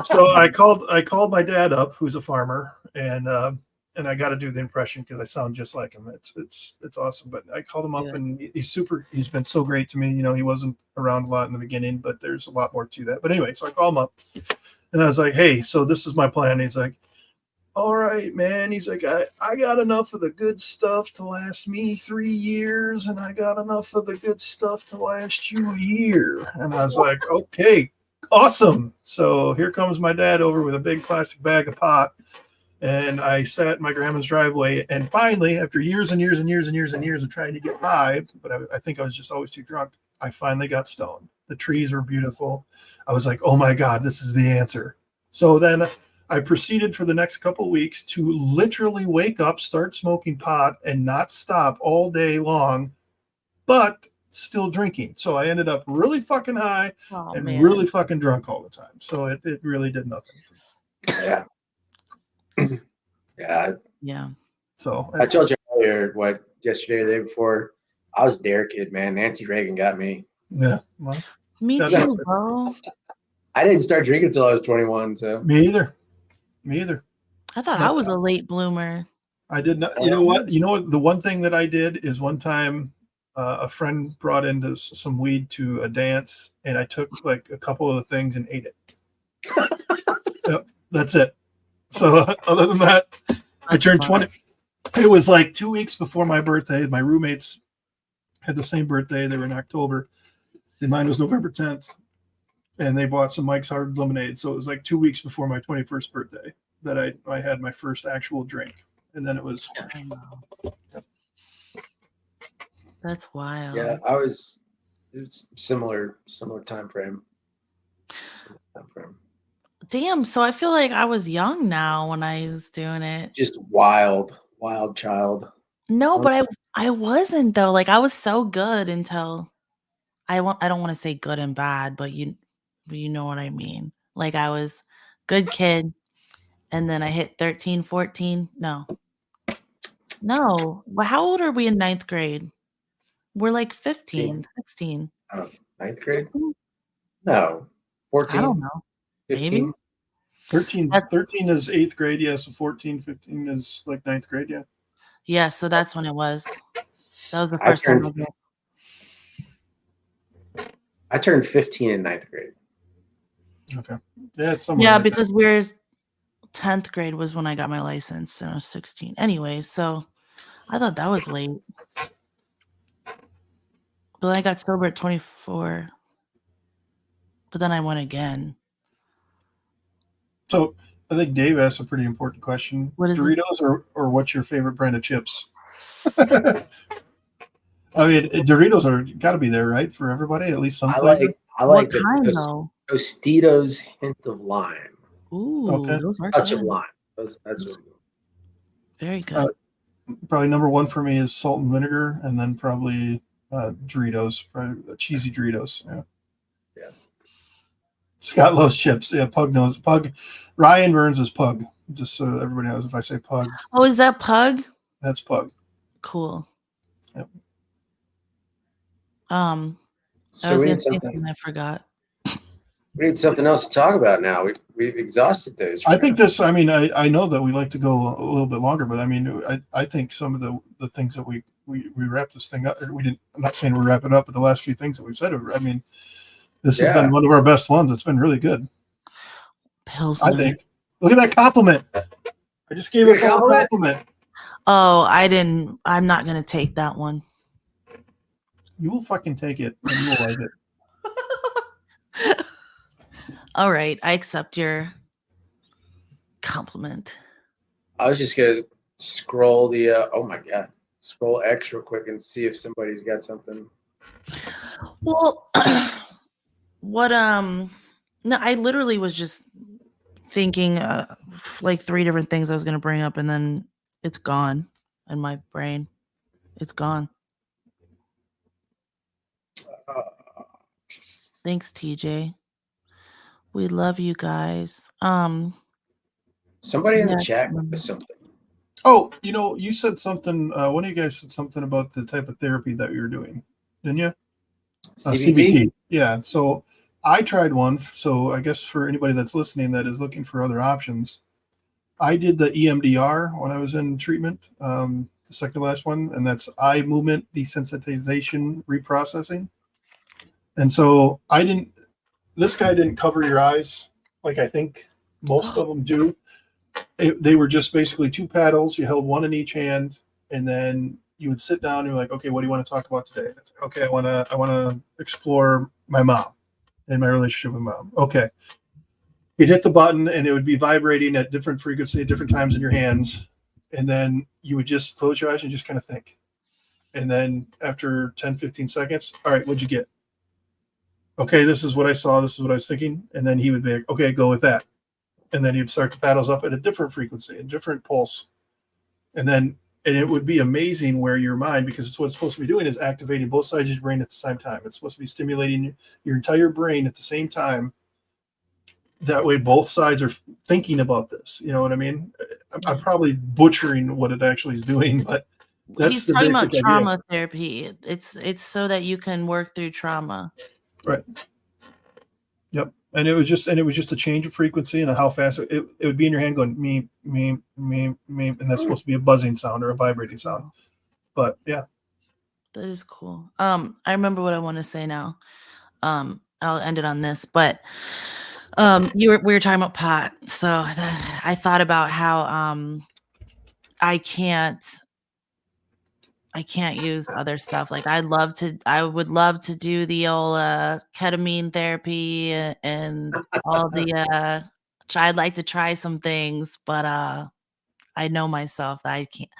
So I called my dad up, who's a farmer, and I got to do the impression because I sound just like him. It's awesome. But I called him up, and he's been so great to me. He wasn't around a lot in the beginning, but there's a lot more to that. But anyway, so I called him up, and I was like, hey, so this is my plan. And he's like, all right, man. He's like, I got enough of the good stuff to last me 3 years, and I got enough of the good stuff to last you a year. And I was like, okay, awesome. So here comes my dad over with a big plastic bag of pot, and I sat in my grandma's driveway, and finally, after years and years and years and years and years of trying to get by, but I think I was just always too drunk, I finally got stoned. The trees were beautiful. I was like, oh my God, this is the answer. So then I proceeded for the next couple of weeks to literally wake up, start smoking pot, and not stop all day long, but still drinking. So I ended up really fucking high really fucking drunk all the time. So it really did nothing for me. Yeah. So I told you earlier, yesterday or the day before, I was a dare kid, man. Nancy Reagan got me. Yeah. Well, me too, bro. I didn't start drinking until I was 21. So Me either. I thought I was a late bloomer. I did not. You know what? The one thing that I did is one time a friend brought into some weed to a dance, and I took like a couple of the things and ate it. Yep, that's it. So other than that, I turned 20. It was like 2 weeks before my birthday. My roommates had the same birthday. They were in October, and mine was November 10th. And they bought some Mike's Hard Lemonade. So it was like 2 weeks before my 21st birthday that I had my first actual drink. And then it was. That's wild. Yeah, it was similar time frame. Damn, so I feel like I was young now when I was doing it. Just wild child. No, but I wasn't though. Like I was so good until I don't want to say good and bad, but you know what I mean. Like I was good kid, and then I hit 13, 14. No. Well, how old are we in 9th grade? We're like 15, 16. Oh, 9th grade? No. I 14, don't know. 15. Maybe 13, that's 13 is 8th grade. Yeah. So 14, 15 is like 9th grade. Yeah. yeah. So that's when it was. That was the I first time I turned did. I turned 15 in ninth grade. Okay. Yeah. It's somewhere Yeah, like that. because we're 10th grade was when I got my license, and I was 16. Anyways, so I thought that was late. But then I got sober at 24. But then I went again. So I think Dave asked a pretty important question. What is it? Doritos or what's your favorite brand of chips? I mean, Doritos are got to be there, right? For everybody, at least some I flavor. like What the kind though? Tostitos hint of lime, Ooh, Okay. those are touch of good. lime. That's what. Very Uh, good. Probably number one for me is salt and vinegar, and then probably Doritos, probably cheesy Doritos. Yeah. Yeah. Scott loves chips. Yeah, Pug knows. Pug. Ryan Burns is Pug. Just so everybody knows, if I say Pug, Oh, is that Pug? that's Pug. Cool. Yep. I So was we gonna need say something. something I forgot. We need something else to talk about now. We've exhausted those. I think this. I mean, I know that we like to go a little bit longer, but I mean, I think some of the things that we wrap this thing up. Or we didn't. I'm not saying we wrap it up, but the last few things that we've said. I mean, this has been one of our best ones. It's been really good. Pilsner. I think. Look at that compliment. I just gave us all a compliment. Oh, I didn't. I'm not gonna take that one. You will fucking take it, and you will like it. All right, I accept your compliment. I was just gonna scroll the. Oh my god, scroll X real quick and see if somebody's got something. Well, what no, I literally was just thinking like 3 different things I was gonna bring up, and then it's gone in my brain. It's gone. Thanks, TJ. We love you guys. Somebody in yeah, the chat was something. Oh, you said something. One of you guys said something about the type of therapy that you're doing, didn't you? CBT. Yeah. So I tried one. So I guess for anybody that's listening that is looking for other options, I did the EMDR when I was in treatment, the second to last one, and that's eye movement desensitization reprocessing. And so this guy didn't cover your eyes like I think most of them do. They were just basically 2 paddles. You held one in each hand, and then you would sit down and you're like, okay, what do you want to talk about today? And it's like, okay, I want to explore my mom and my relationship with mom. Okay. You'd hit the button and it would be vibrating at different frequency at different times in your hands. And then you would just close your eyes and just kind of think. And then after 10, 15 seconds, all right, what'd you get? Okay, this is what I saw. This is what I was thinking. And then he would be like, okay, go with that. And then he'd start the paddles up at a different frequency, a different pulse. And it would be amazing where your mind, because it's what it's supposed to be doing, is activating both sides of your brain at the same time. It's supposed to be stimulating your entire brain at the same time. That way both sides are thinking about this. You know what I mean? I'm probably butchering what it actually is doing, but that's he's the talking about basic trauma idea. therapy. It's so that you can work through trauma. Right. Yep. And it was just a change of frequency and how fast it would be in your hand going me, and that's supposed to be a buzzing sound or a vibrating sound. But yeah. That is cool. I remember what I want to say now. I'll end it on this, but we were talking about pot. So I thought about how I can't use other stuff. Like I would love to do the old ketamine therapy and all the I'd like to try some things, but I know myself that I can't.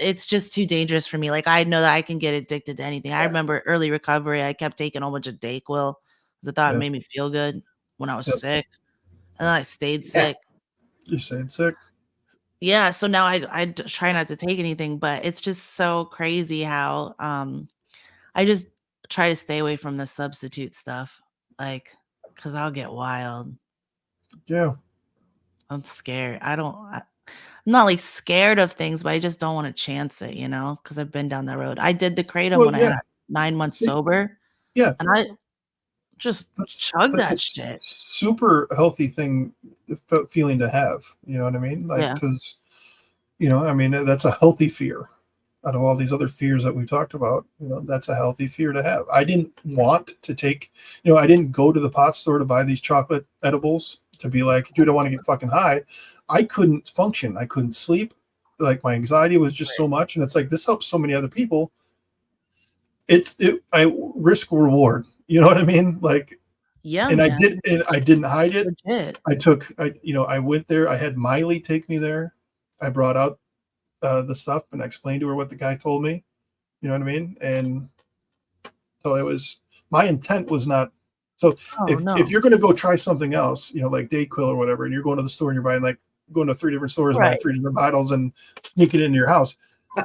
It's just too dangerous for me. Like I know that I can get addicted to anything. I remember early recovery, I kept taking a whole bunch of Dayquil because I thought it made me feel good when I was sick. And then I stayed sick. You stayed sick? Yeah, so now I try not to take anything, but it's just so crazy how I just try to stay away from the substitute stuff, like because I'll get wild. Yeah, I'm scared. I'm not like scared of things, but I just don't want to chance it, because I've been down that road. I did the kratom when I had 9 months sober. Yeah, and Just That's chug like a that shit. super healthy thing, feeling to have. You know what I mean? Like, Yeah. because, I mean, that's a healthy fear. Out of all these other fears that we've talked about, that's a healthy fear to have. I didn't want to take, I didn't go to the pot store to buy these chocolate edibles to be like, dude, I want to get fucking high. I couldn't function. I couldn't sleep. Like, my anxiety was just so much. And it's like, this helps so many other people. I risk reward. You know what I mean? Like, Yeah, and man. I didn't hide it. Legit. I went there. I had Miley take me there. I brought out the stuff and I explained to her what the guy told me. You know what I mean? And so my intent was not. So if you're going to go try something else, like Dayquil or whatever, and you're going to the store and you're buying going to 3 different stores, buying 3 different bottles and sneaking it into your house,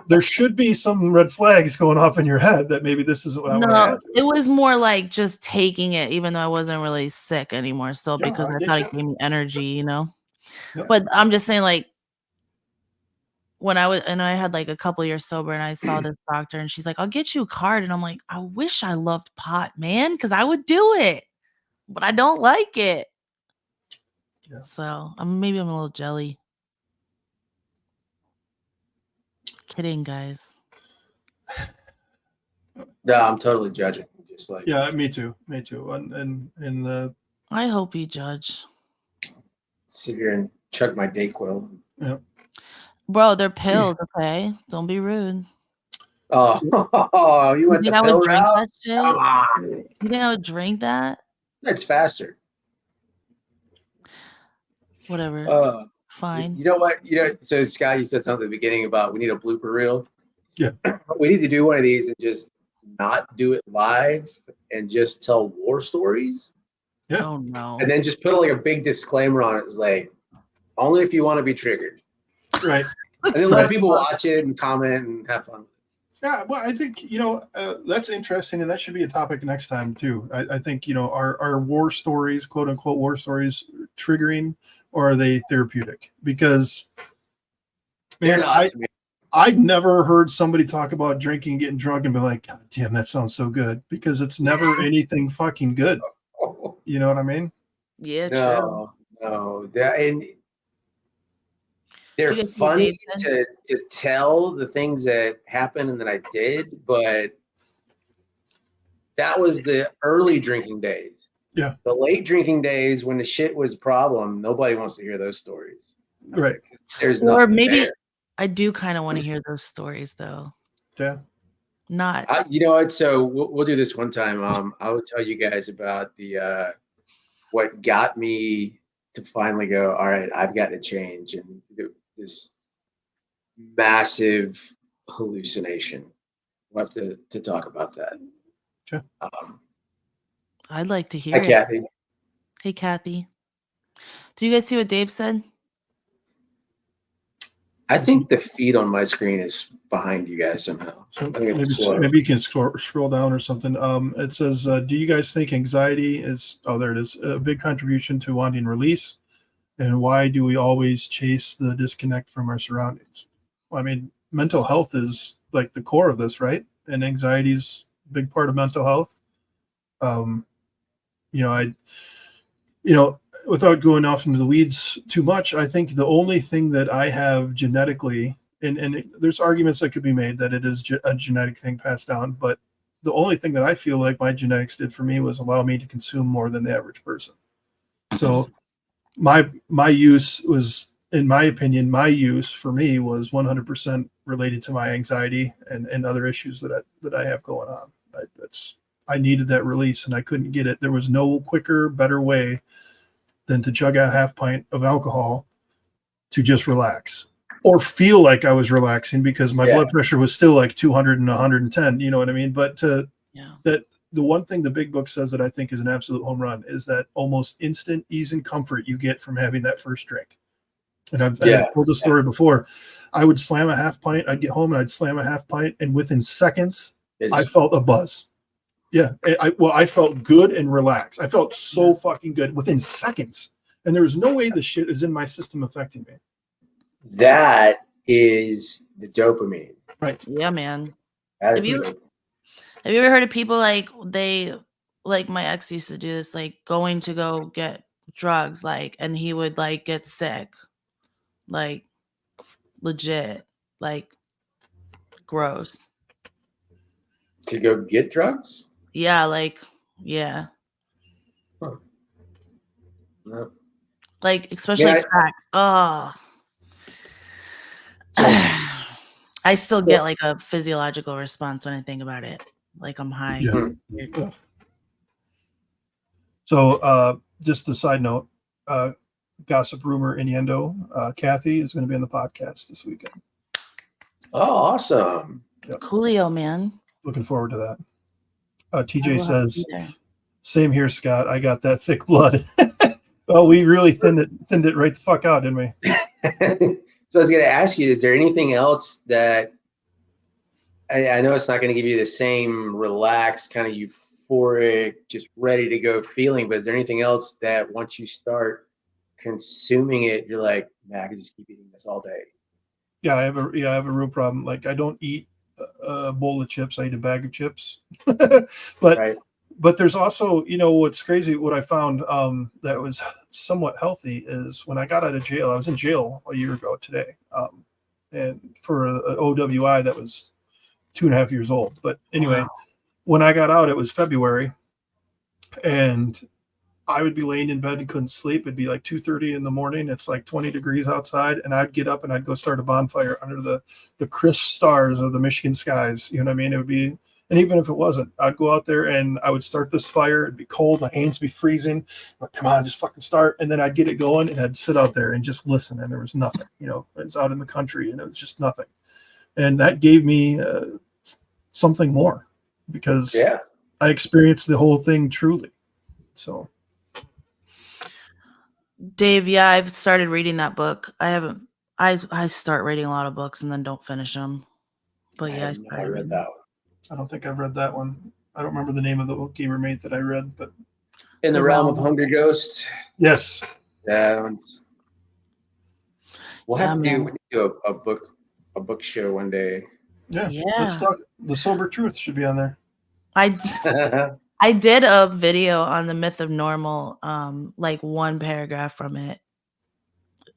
there should be some red flags going off in your head that maybe this isn't what I want to add. It was more like just taking it, even though I wasn't really sick anymore still, because I thought it gave me energy, Yeah. But I'm just saying, like, when I had like a couple years sober and I saw this doctor and she's like, I'll get you a card. And I'm like, I wish I loved pot, man, because I would do it, but I don't like it. Yeah. So maybe I'm a little jelly. Kidding, guys. No, I'm totally judging. Just like, yeah, me too. And I hope you judge. Sit here and chug my Dayquil. Yeah. Bro, they're pills, okay? Don't be rude. Oh, you went the pill route? That shit? Come on. You think I would drink that? That's faster. Whatever. Fine. You know what? So Scott, you said something at the beginning about we need a blooper reel. Yeah. We need to do one of these and just not do it live and just tell war stories. Yeah. Oh no. And then just put like a big disclaimer on it. It's like, only if you want to be triggered. Right. And then let people watch it and comment and have fun. Yeah, well, I think that's interesting, and that should be a topic next time too. I think are war stories, quote unquote war stories, triggering, or are they therapeutic? Because man, I'd never heard somebody talk about drinking, getting drunk, and be like, God damn, that sounds so good, because it's never anything fucking good. You know what I mean? Yeah, true. No, and they're funny to tell the things that happened and that I did, but that was the early drinking days. Yeah. The late drinking days when the shit was a problem, nobody wants to hear those stories. Right. There's nothing. Or maybe there. I do kind of want to hear those stories though. Yeah. Not. You know what? So we'll do this one time. I will tell you guys about the what got me to finally go, all right, I've got to change, and this massive hallucination. We'll have to talk about that. Okay. I'd like to hear it. Hi, Kathy. Hey, Kathy. Do you guys see what Dave said? I think the feed on my screen is behind you guys somehow. So maybe you can scroll down or something. It says, do you guys think anxiety is, there it is, a big contribution to wanting release? And why do we always chase the disconnect from our surroundings? Well, I mean, mental health is like the core of this, right? And anxiety is a big part of mental health. Without going off into the weeds too much, I think the only thing that I have genetically, and there's arguments that could be made that it is a genetic thing passed down, but the only thing that I feel like my genetics did for me was allow me to consume more than the average person. So my use was, in my opinion, my use for me was 100% related to my anxiety and other issues that I have going on. I needed that release and I couldn't get it. There was no quicker, better way than to chug a half pint of alcohol to just relax or feel like I was relaxing, because my blood pressure was still like 200 and 110. You know what I mean? But that the one thing the Big Book says that I think is an absolute home run is that almost instant ease and comfort you get from having that first drink. And I've told the story before. I would slam a half pint. I'd get home and I'd slam a half pint, and within seconds, I felt a buzz. Yeah, I felt good and relaxed. I felt so fucking good within seconds, and there was no way the shit is in my system affecting me. That is the dopamine. Right. Yeah, man. Have you ever heard of people like they like my ex used to do this, like going to go get drugs, like, and he would like get sick, like legit, like gross. To go get drugs? Yeah, like, yeah, Huh. No. like especially Yeah, crack. Oh, so, I still so, get like a physiological response when I think about it. Like I'm high. Yeah. hmm. Weird. So, just a side note, gossip rumor innuendo, Kathy is going to be on the podcast this weekend. Oh, awesome. Coolio, man. Looking forward to that. I TJ will have to says, be there. same here, Scott. I got that thick blood. Well, we really thinned it right the fuck out, didn't we? So I was going to ask you, is there anything else that I know it's not going to give you the same relaxed, kind of euphoric, just ready to go feeling, but is there anything else that once you start consuming it, you're like, man, I could just keep eating this all day? Yeah, I have a real problem. Like, I don't eat a bowl of chips. I eat a bag of chips. but Right. but there's also, what's crazy, what I found that was somewhat healthy is when I got out of jail. I was in jail a year ago today, and for an OWI that was 2.5 years old. But anyway, Wow. when I got out, it was February, and I would be laying in bed and couldn't sleep. It'd be like 2:30 in the morning. It's like 20 degrees outside, and I'd get up and I'd go start a bonfire under the crisp stars of the Michigan skies. You know what I mean? It would be, and even if it wasn't, I'd go out there and I would start this fire. It'd be cold, my hands would be freezing. I'm like, come on, just fucking start. And then I'd get it going, and I'd sit out there and just listen. And there was nothing. It was out in the country, and it was just nothing. And that gave me something more, because Yeah. I experienced the whole thing truly. So. Dave, yeah, I've started reading that book. I haven't. I start reading a lot of books and then don't finish them. But yeah, I I started read reading. that one. I don't think I've read that one. I don't remember the name of the book Gamermate that I read, but In the The Realm of Realm. Hungry Ghosts. yes. Yeah, that one's. We'll Yeah, have to man. do a book show one day. Yeah. Yeah. Let's talk. The Sober Truth should be on there. I did a video on the myth of normal, like one paragraph from it.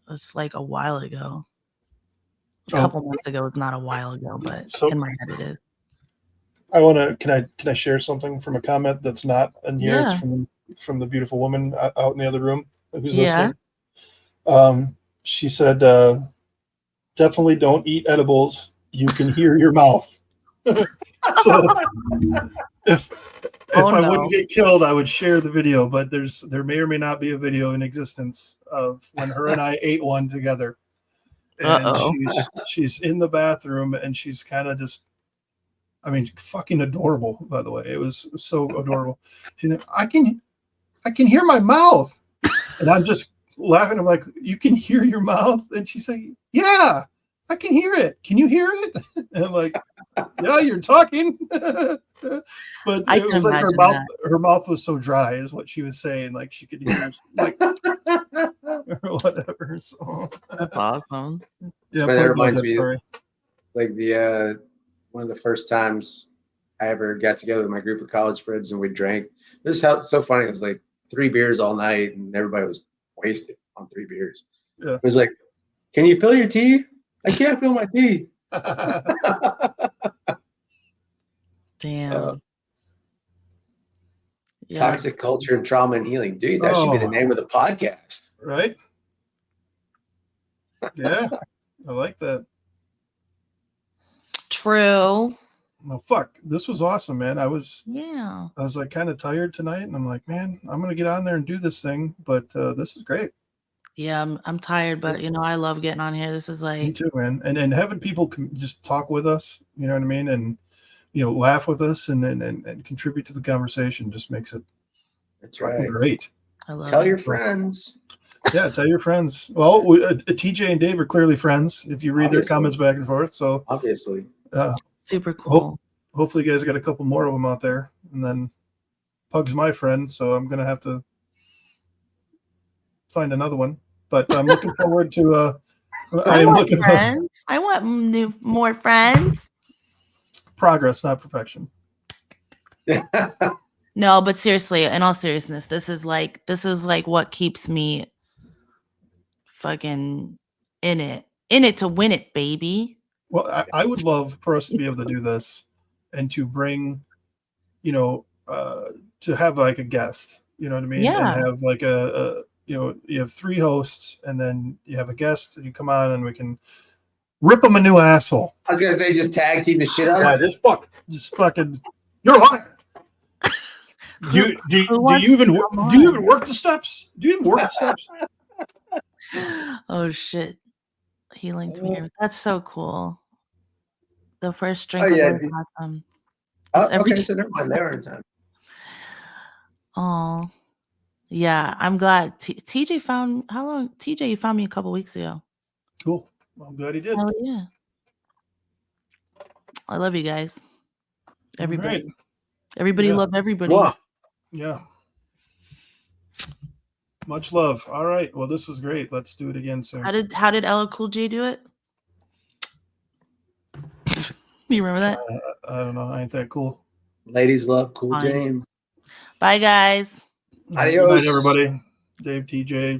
It's like a while ago. A Oh. couple months ago. It's not a while ago, but So- in my head it is. I want to. Can I share something from a comment that's not in here? Yeah. It's from the beautiful woman out in the other room who's Yeah. listening. She said, "Definitely don't eat edibles. You can hear your mouth." So if Oh, I no. wouldn't get killed, I would share the video. But there may or may not be a video in existence of when her and I ate one together. And Uh-oh. she's in the bathroom, and she's kind of just, I mean, fucking adorable. By the way, it was so adorable. She's like, I can hear my mouth, and I'm just laughing. I'm like, you can hear your mouth? And she's like, yeah, I can hear it. Can you hear it? And I'm like, yeah, you're talking. But I it can was like her imagine mouth. that. Her mouth was so dry, is what she was saying. Like she could hear, like or whatever. So That's awesome. yeah, But Pug that knows reminds that me- story. Like the one of the first times I ever got together with my group of college friends and we drank. This is so funny. It was like 3 beers all night, and everybody was wasted on 3 beers. Yeah. It was like, can you feel your teeth? I can't feel my teeth. Damn. Yeah. Toxic culture and trauma and healing, dude. That should be the Oh. name of the podcast. Right? Yeah, I like that. True. No, fuck. This was awesome, man. I was Yeah. like kind of tired tonight, and I'm like, man, I'm gonna get on there and do this thing. But this is great. Yeah, I'm tired, but I love getting on here. This is Me like, too, man. And having people just talk with us, you know what I mean, and laugh with us and contribute to the conversation just makes it That's fucking right. great. I love Tell it. your friends. Yeah, tell your friends. Well, TJ and Dave are clearly friends if you read Obviously. their comments back and forth. So Obviously. Super cool. hopefully you guys got a couple more of them out there. And then Pug's my friend, so I'm gonna have to find another one. But I'm looking forward to. I am want looking for friends. I want more friends. progress, not perfection. No, but seriously, in all seriousness, this is like what keeps me fucking in it to win it, baby. Well, I would love for us to be able to do this and to bring, to have like a guest, you know what I mean? And Yeah. have like you have 3 hosts and then you have a guest and you come on and we can rip them a new asshole. I was gonna say just tag team the shit out Yeah, of it. just fucking, you're lying. Do wants you even to come do you on? even work the steps? Do you even work the steps? Oh shit. He linked me here. That's so cool. The first drink Oh, was yeah, always it's- awesome. Oh, It's every okay, so never mind. They were in time. Oh. Yeah, I'm glad TJ found how long TJ you found me a couple weeks ago. Cool. Well, I'm glad he did. Hell yeah. I love you guys. Everybody. Right. Everybody Yeah. love everybody. Wow. Yeah. Much love. All right. Well, this was great. Let's do it again soon. How did LL Cool J do it? You remember that? I don't know. Ain't that cool? Ladies love Cool Fine. James. Bye guys. Good night, Adios. everybody. Dave, TJ,